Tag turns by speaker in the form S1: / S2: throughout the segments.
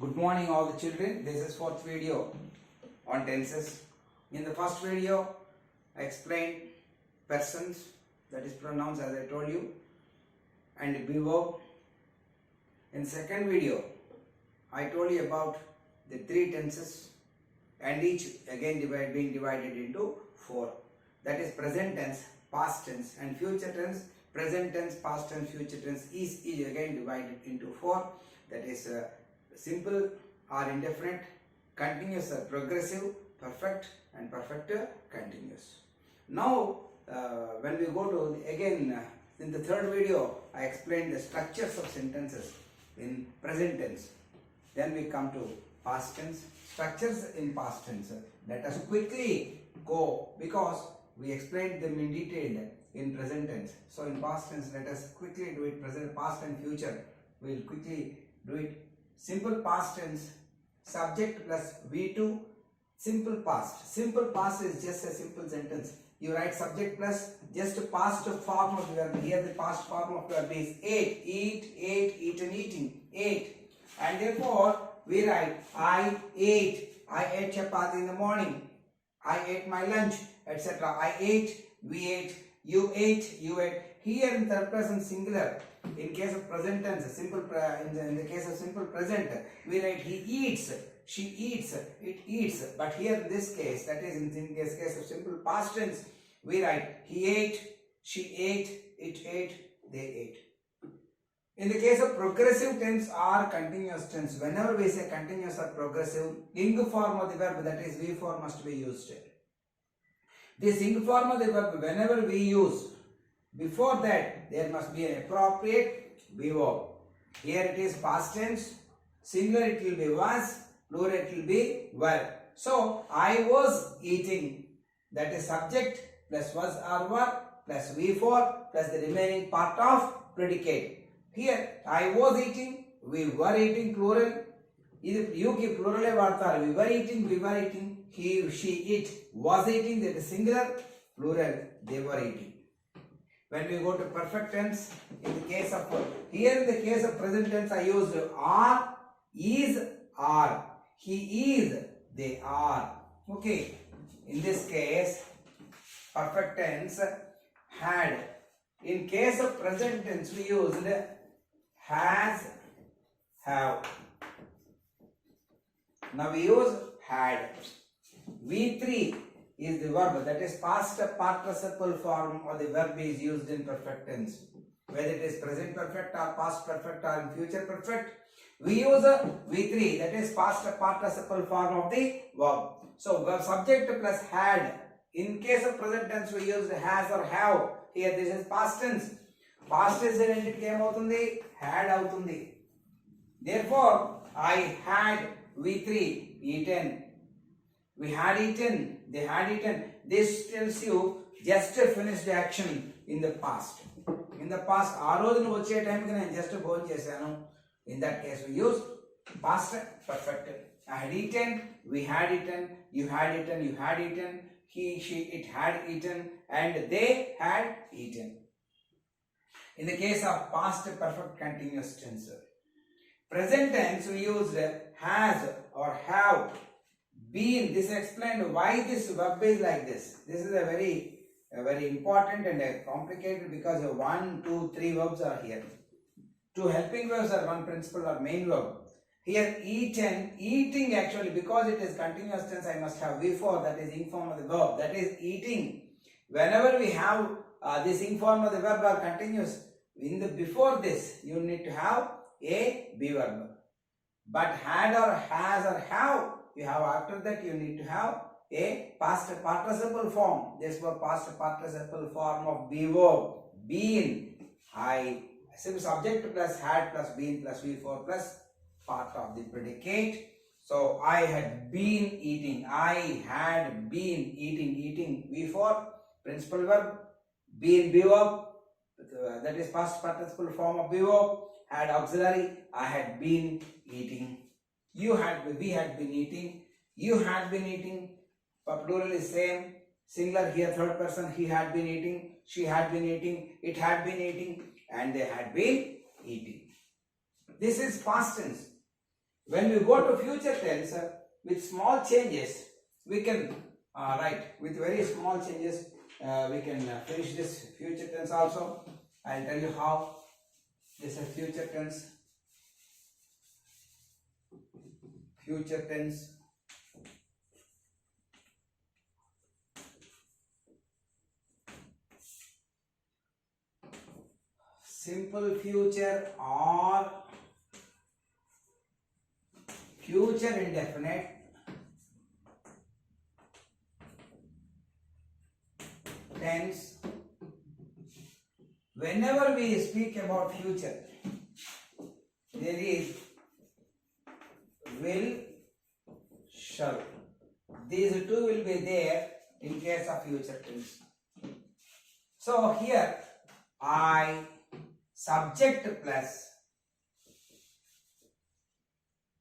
S1: Good morning all the children. This is fourth video on tenses. In the first video I explained persons, that is pronouns as I told you, and be verb. In second video I told you about the three tenses and each again being divided into four. That is present tense, past tense and future tense. Present tense, past tense, future tense is again divided into four. That is simple or indefinite, continuous or progressive, perfect and perfect continuous. Now when we go to in the third video I explained the structures of sentences in present tense. Then we come to past tense, structures in past tense. Let us quickly go because we explained them in detail in present tense. So in past tense let us quickly do it. Present, past and future we will quickly do it. Simple past tense, subject plus V2, simple past. Simple past is just a simple sentence. You write subject plus just past form of the verb. Here the past form of the verb is ate, eat, ate, eaten, eating, ate. And therefore we write I ate chapati in the morning. I ate my lunch, etc. I ate, we ate, you ate, you ate. Here in third person singular. In case of present tense, in the case of simple present, we write he eats, she eats, it eats. But here in this case, that is in this case of simple past tense, we write he ate, she ate, it ate, they ate. In the case of progressive tense or continuous tense, whenever we say continuous or progressive, ing form of the verb, that is V form, must be used. This ing form of the verb, whenever we use, before that there must be an appropriate be verb. Here it is past tense, singular it will be was, plural it will be were. So I was eating, that is subject plus was or were plus V4 plus the remaining part of predicate. Here I was eating, we were eating, plural. You keep plural we were eating, he, she, it was eating, that is singular, plural, they were eating. When we go to perfect tense, in the case of present tense I used are, is, are, he is, they are. Okay, in this case perfect tense had. In case of present tense we used has, have. Now we use had. V3 is the verb, that is past participle form or the verb is used in perfect tense. Whether it is present perfect or past perfect or in future perfect, we use a V3, that is past participle form of the verb. So verb subject plus had. In case of present tense we use has or have. Here this is past tense. Past tense identity came avutundi, had avutundi. Therefore I had V3 eaten. We had eaten, they had eaten. This tells you just finished action in the past. In the past, just in that case we use past perfect. I had eaten, we had eaten, you had eaten, you had eaten, he, she, it had eaten, and they had eaten. In the case of past perfect continuous tense, present tense we use has or have. Been. This explained why this verb is like this. This is a very important and complicated because 1, 2, 3 verbs are here. 2 helping verbs are one principal or main verb. Here eaten, eating actually, because it is continuous tense I must have V4, that is ing form of the verb, that is eating. Whenever we have this ing form of the verb or continuous, before this you need to have a be verb. But had or has or have, you have after that you need to have a past participle form. This was past participle form of be verb. Been. I, subject plus had plus been plus V4 plus part of the predicate. So I had been eating. I had been eating. Eating V4 principal verb. Been be verb. That is past participle form of be verb. Had auxiliary. I had been eating. We had been eating, you had been eating, but plural is same, singular here third person, he had been eating, she had been eating, it had been eating, and they had been eating. This is past tense. When we go to future tense, with small changes, we can write with very small changes. We can finish this future tense also. I'll tell you how. This is future tense. Future tense. Simple future or future indefinite tense. Whenever we speak about future, there is will, shall. These two will be there in case of future tense. So here I subject plus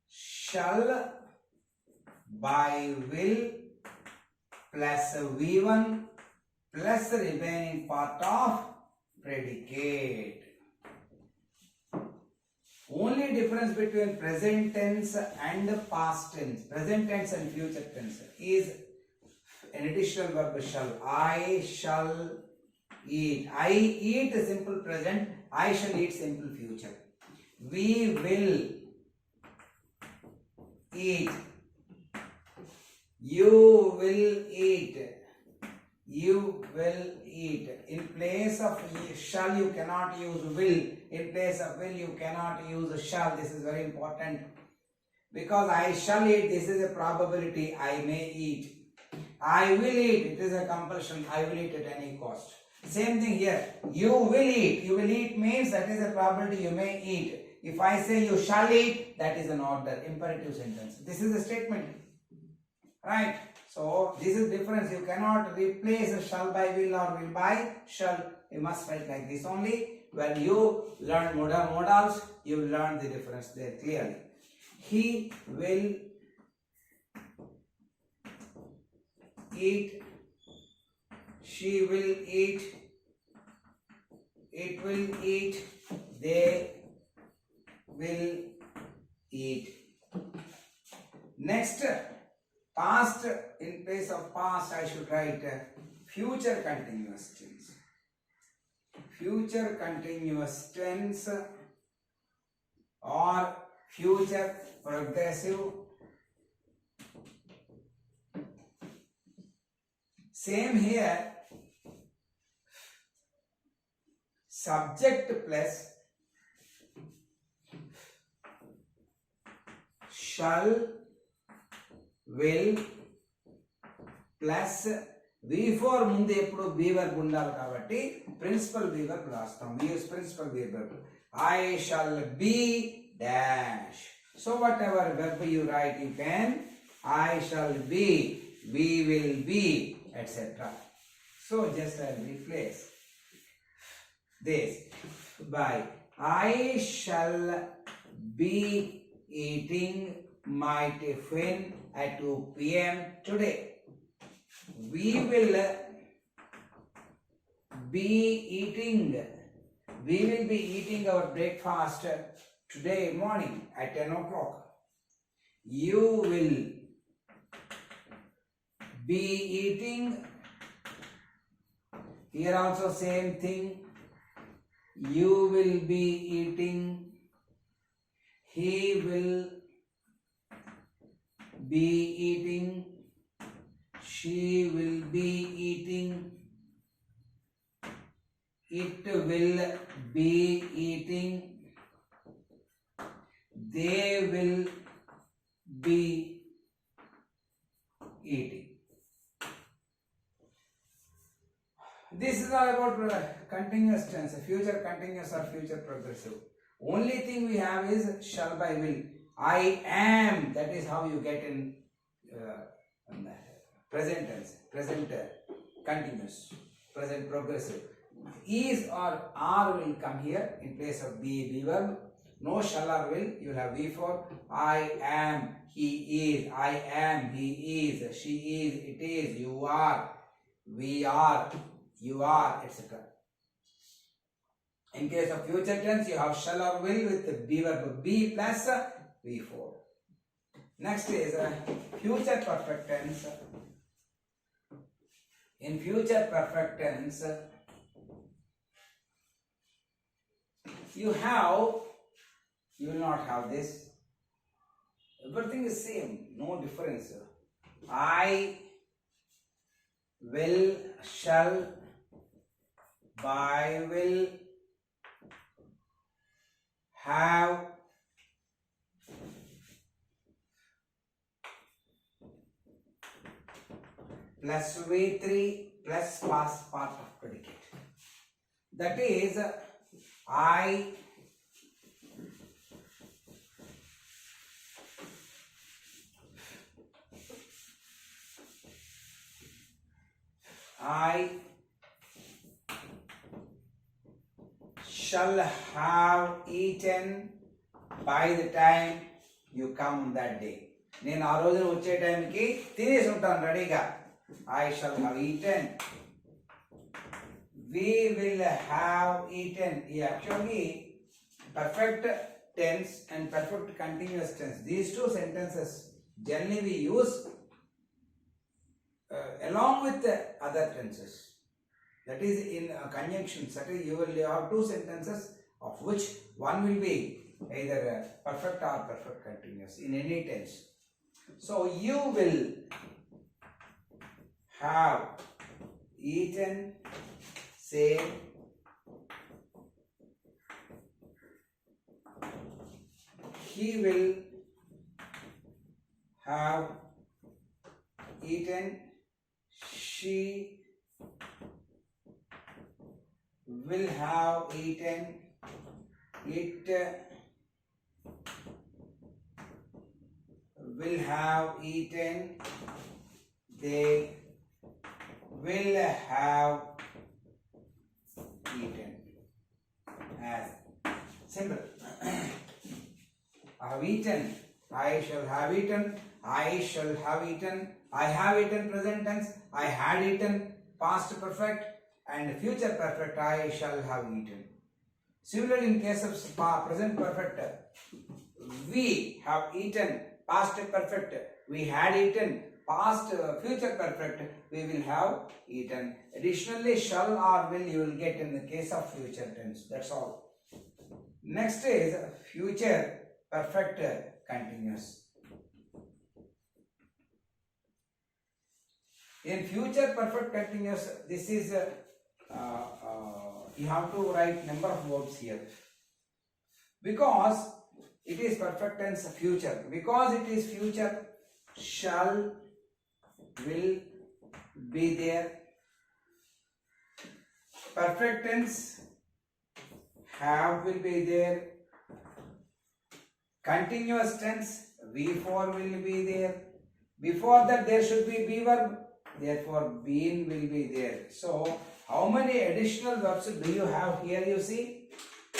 S1: shall by will plus V1 plus the remaining part of predicate. Only difference between present tense and past tense, present tense and future tense is an additional verb shall. I shall eat. I eat simple present. I shall eat simple future. We will eat. You will eat. You will eat. In place of shall you cannot use will. In place of will you cannot use shall. This is very important. Because I shall eat, this is a probability I may eat. I will eat, it is a compulsion. I will eat at any cost. Same thing here. You will eat. You will eat means that is a probability you may eat. If I say you shall eat, that is an order, imperative sentence. This is a statement. Right? So, this is difference. You cannot replace shall by will or will by shall. You must write like this only. When you learn modals, you will learn the difference there clearly. He will eat. She will eat. It will eat. They will eat. Next, past. In place of past, I should write future continuous tense. Future continuous tense or future progressive. Same here. Subject plus shall, will plus V4 ముందు ఎప్పుడు B verb ఉండాలి కాబట్టి principal B verb రాస్తాం. We use principal B verb. I shall be dash. So whatever verb you write, you can I shall be, we will be, etc. So just I replace this by I shall be eating my tiffin at 2 p.m. today. We will be eating our breakfast today morning at 10 o'clock. You will be eating. Here also same thing. You will be eating. He will be eating. She will be eating. It will be eating. They will be eating. This is all about continuous tense, future continuous or future progressive. Only thing we have is shall by will. I am, that is how you get in present tense, present continuous, present progressive. Is or are will come here in place of be verb. No shall or will, you will have V4. I am, he is, I am, he is, she is, it is, you are, we are, you are, etc. In case of future tense, you have shall or will with the be verb be plus V4. Next is future perfect tense. In future perfect tense, you will not have this. Everything is same, no difference. I will, shall, by will, have, plus V3 plus past part of predicate. That is, I shall have eaten by the time you come that day. నేను ఆ రోజున వచ్చే టైంకి తినేసి ఉంటాను రెడీగా. I shall have eaten. We will have eaten. Actually, perfect tense and perfect continuous tense. These two sentences generally we use along with the other tenses. That is in conjunctions. That is, you will have two sentences of which one will be either perfect or perfect continuous in any tense. So you will have eaten, say, he will have eaten, she will have eaten, it will have eaten, they will have eaten. As simple. I have eaten, I shall have eaten, I shall have eaten, I have eaten present tense, I had eaten past perfect, and future perfect I shall have eaten. Similarly, in case of present perfect, we have eaten past perfect, we had eaten past future perfect, we will have eaten. Additionally, shall or will you will get in the case of future tense. That's all. Next is future perfect continuous. In future perfect continuous, this is you have to write number of verbs here because it is perfect tense future. Because it is future, shall will be there. Perfect tense, have will be there. Continuous tense, V4 will be there. Before that there should be be verb, therefore been will be there. So how many additional verbs do you have here? You see,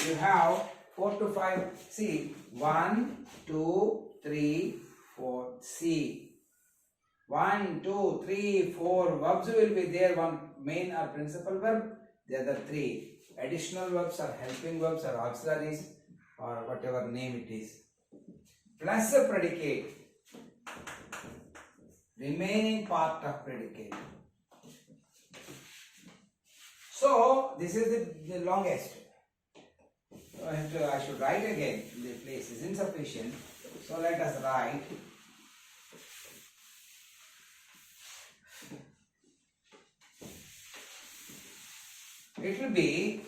S1: you have 4 to 5. See, 1, 2, 3, 4. See, 1, 2, 3, 4 verbs will be there. One main or principal verb, the other 3 additional verbs or helping verbs or auxiliaries or whatever name it is, plus a predicate, remaining part of predicate. So this is the longest. So I should write again. The place is insufficient. So let us write. It will be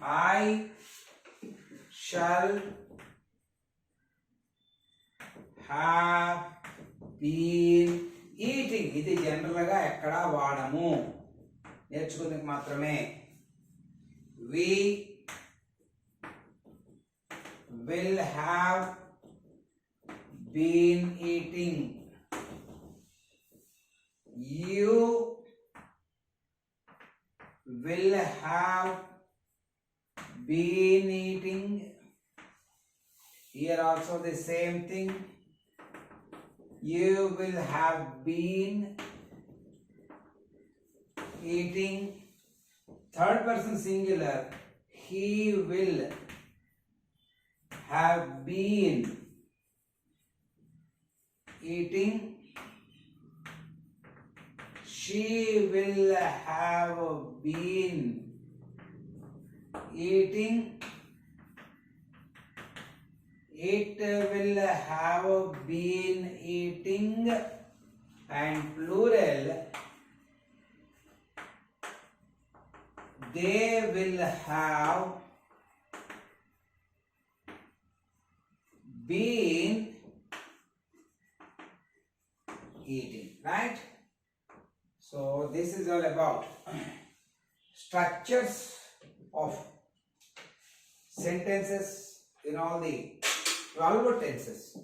S1: I shall have been eating. ఇది general గా ఎక్కడ వాడము, నేర్చుకునేందుకు మాత్రమే. We will have been eating. You will have been eating. Here also the same thing. You will have been eating. Third person singular. He will have been eating. She will have been eating. It will have been eating. And plural, they will have been eating, right? So this is all about structures of sentences in all the 12 tenses.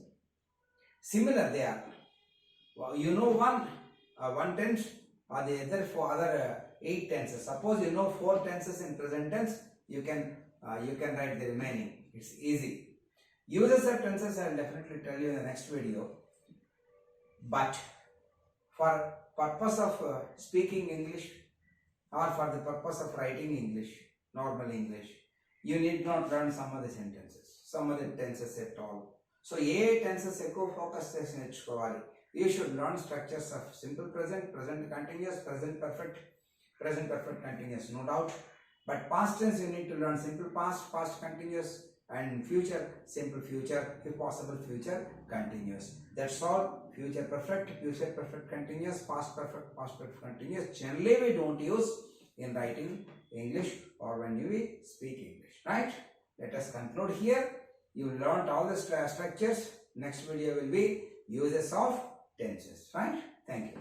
S1: Similar they are. Well, you know one tense or the other for other 8 tenses. Suppose you know 4 tenses in present tense, you can write the remaining. It's easy. Uses of tenses I will definitely tell you in the next video. But for purpose of speaking English or for the purpose of writing English, normal English, you need not learn some of the sentences, some of the tenses at all. So A tenses ఎక్కువ focus చేసి నేర్చుకోవాలి. You should learn structures of simple present, present continuous, present perfect continuous, no doubt. But past tense you need to learn simple past, past continuous, and future, simple future, if possible future continuous. That's all. Future perfect continuous, past perfect continuous. Generally we don't use in writing English or when we speak English, right? Let us conclude here. You learned all the structures. Next video will be uses of tenses, right? Thank you.